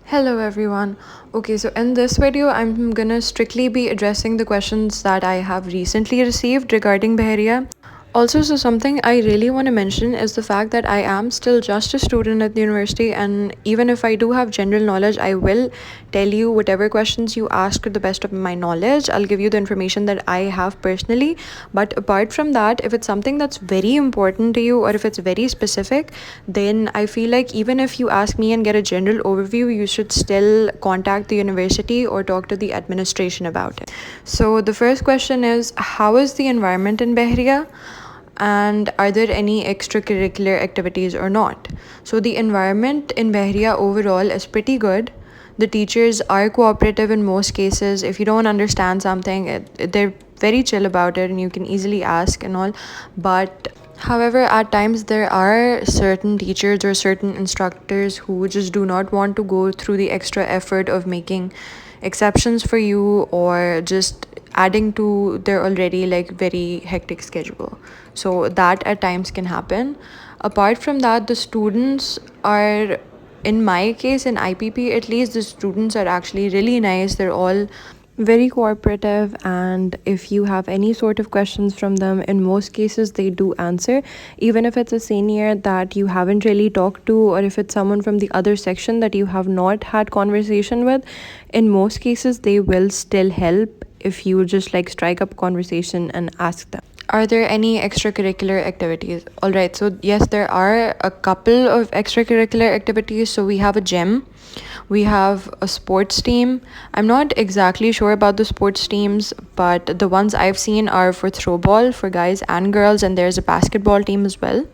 Hello everyone. Okay, so in this video, I'm gonna strictly be addressing the questions that I have recently received regarding Bahria. Also, so something I really want to mention is the fact that I am still just a student at the university, and even if I do have general knowledge, I will tell you whatever questions you ask to the best of my knowledge. I'll give you the information that I have personally. But apart from that, if it's something that's very important to you or if it's very specific, then I feel like even if you ask me and get a general overview, you should still contact the university or talk to the administration about it. So, the first question is, how is the environment in Bahria? And are there any extracurricular activities or not? So, the environment in Bahria overall is pretty good. The teachers are cooperative in most cases. If you don't understand something, they're very chill about it and you can easily ask and all. But however, at times there are certain teachers or certain instructors who just do not want to go through the extra effort of making exceptions for you or just adding to their already like very hectic schedule. So that at times can happen. Apart from that, the students are, in my case in IPP at least, the students are actually really nice. They're all very cooperative, and if you have any sort of questions from them, in most cases they do answer, even if it's a senior that you haven't really talked to or if it's someone from the other section that you have not had conversation with. In most cases they will still help if you just like strike up a conversation and ask them. Are there any extracurricular activities? All right, so yes, there are a couple of extracurricular activities. So we have a gym, we have a sports team. I'm not exactly sure about the sports teams, but the ones I've seen are for throwball for guys and girls, and there's a basketball team as well.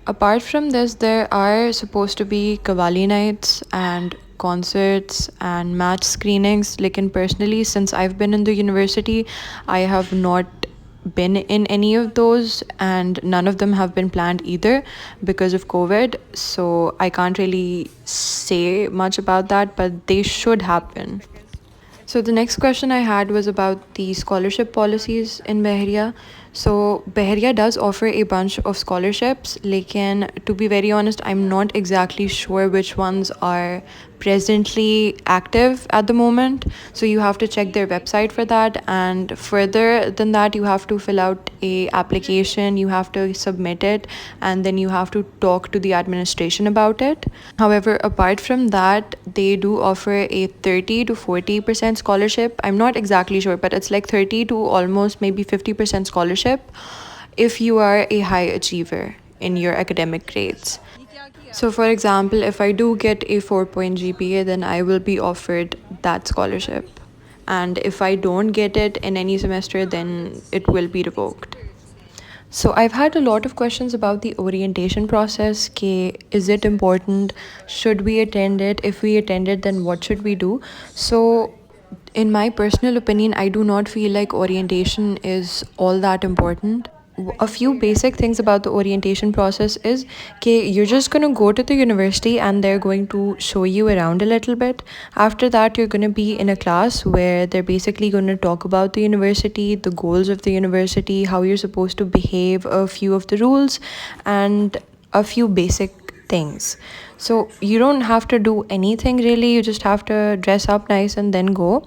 Apart from this, there are supposed to be Qawwali nights and concerts and match screenings. Like, in personally, since I've been in the university, I have not been in any of those, and none of them have been planned either because of COVID. So I can't really say much about that, but they should happen. So the next question I had was about the scholarship policies in Bahria. So Bahria does offer a bunch of scholarships. Lekin, to be very honest, I'm not exactly sure which ones are presently active at the moment. So you have to check their website for that. And further than that, you have to fill out a application. You have to submit it, and then you have to talk to the administration about it. However, apart from that, they do offer a 30 to 40% scholarship. I'm not exactly sure, but it's like 30 to almost maybe 50% scholarship if you are a high achiever in your academic grades. So, for example, if I do get a 4-point GPA, then I will be offered that scholarship. And if I don't get it in any semester, then it will be revoked. So I've had a lot of questions about the orientation process. Is it important? Should we attend it? If we attend it, then what should we do? So in my personal opinion, I do not feel like orientation is all that important. A few basic things about the orientation process is you're just going to go to the university and they're going to show you around a little bit. After that, you're going to be in a class where they're basically going to talk about the university, the goals of the university, how you're supposed to behave, a few of the rules, and a few basic things. So you don't have to do anything really, you just have to dress up nice and then go.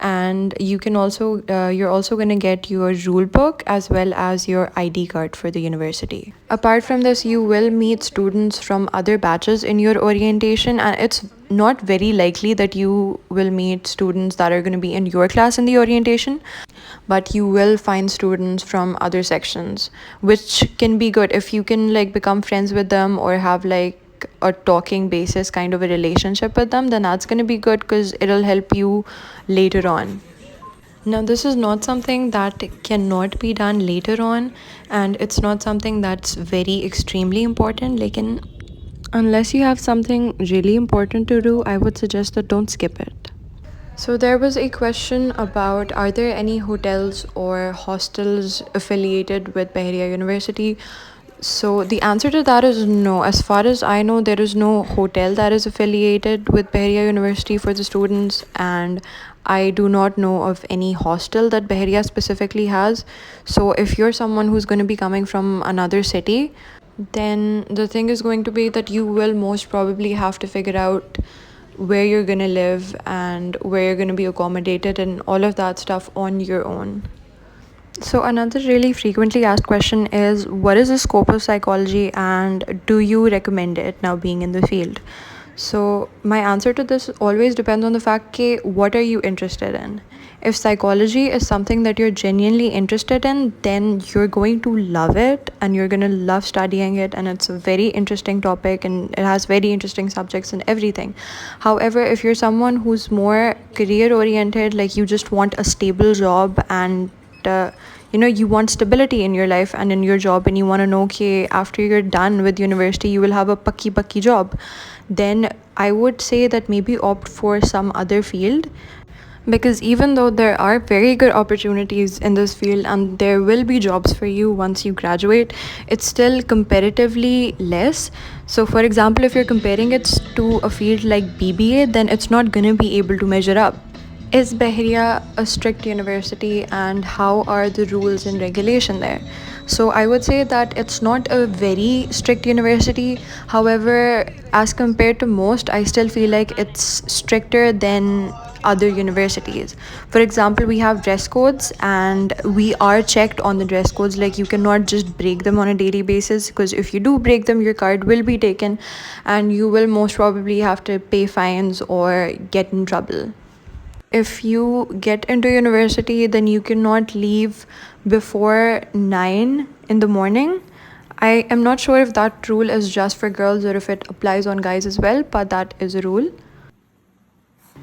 And you can also you're also going to get your rule book as well as your ID card for the university. Apart from this, you will meet students from other batches in your orientation, and it's not very likely that you will meet students that are going to be in your class in the orientation, but you will find students from other sections, which can be good if you can like become friends with them or have like a talking basis kind of a relationship with them. Then that's going to be good because it'll help you later on. Now, this is not something that cannot be done later on, and it's not something that's very extremely important. Like, unless you have something really important to do, I would suggest that don't skip it. So there was a question about, are there any hotels or hostels affiliated with Bahria University? So the answer to that is no. As far as I know, there is no hotel that is affiliated with Bahria University for the students, and I do not know of any hostel that Bahria specifically has. So if you're someone who's going to be coming from another city, then the thing is going to be that you will most probably have to figure out where you're gonna live and where you're gonna be accommodated and all of that stuff on your own. So, another really frequently asked question is, what is the scope of psychology and do you recommend it now being in the field? So, my answer to this always depends on the fact that what are you interested in? If psychology is something that you're genuinely interested in, then you're going to love it and you're going to love studying it, and it's a very interesting topic and it has very interesting subjects and everything. However, if you're someone who's more career oriented, like you just want a stable job and you want stability in your life and in your job, and you want to know okay, after you're done with university you will have a pakki job, then I would say that maybe opt for some other field, because even though there are very good opportunities in this field and there will be jobs for you once you graduate, it's still comparatively less. So for example, if you're comparing it to a field like BBA, then it's not going to be able to measure up. Is Bahria a strict university and how are the rules and regulation there? So I would say that it's not a very strict university. However, as compared to most, I still feel like it's stricter than other universities. For example, we have dress codes and we are checked on the dress codes. Like you cannot just break them on a daily basis, because if you do break them, your card will be taken and you will most probably have to pay fines or get in trouble. If you get into university, then you cannot leave before 9 in the morning. I am not sure if that rule is just for girls or if it applies on guys as well, but that is a rule.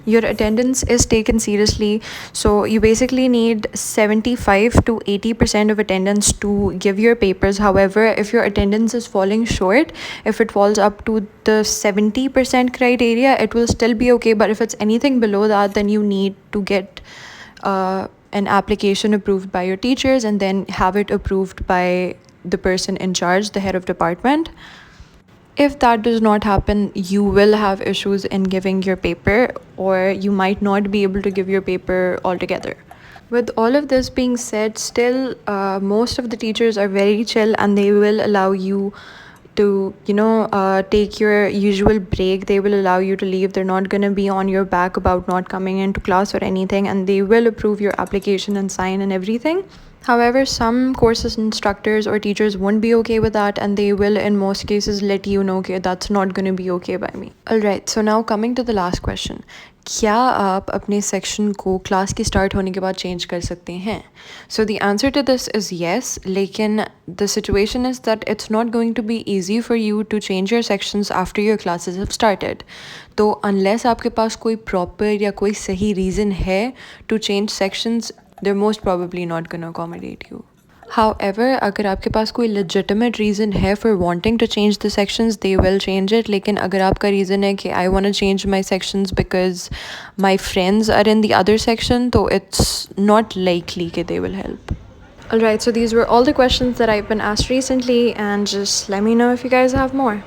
Your attendance is taken seriously, so you basically need 75 to 80% of attendance to give your papers. However, if your attendance is falling short, if it falls up to the 70% criteria, it will still be okay, but if it's anything below that, then you need to get an application approved by your teachers and then have it approved by the person in charge, the head of department. If that does not happen, you will have issues in giving your paper, or you might not be able to give your paper altogether. With all of this being said, still, most of the teachers are very chill and they will allow you to, take your usual break. They will allow you to leave. They're not going to be on your back about not coming into class or anything, and they will approve your application and sign and everything. However, some courses instructors or teachers won't be okay with that, and they will in most cases let you know okay, that's not going to be okay by me. Alright, so now coming to the last question. क्या आप अपने section को class की start होने के बाद change कर सकते हैं? So the answer to this is yes, लेकिन the situation is that it's not going to be easy for you to change your sections after your classes have started. तो unless आपके पास कोई प्रॉपर या कोई सही रीज़न है to change sections, they're most probably not going to accommodate you. However, अगर आपके पास कोई legitimate reason है for wanting to change the sections, they will change it. लेकिन अगर आपका reason है कि I want to change my sections because my friends are in the other section, तो it's not likely that they will help. Alright, so these were all the questions that I've been asked recently, and just let me know if you guys have more.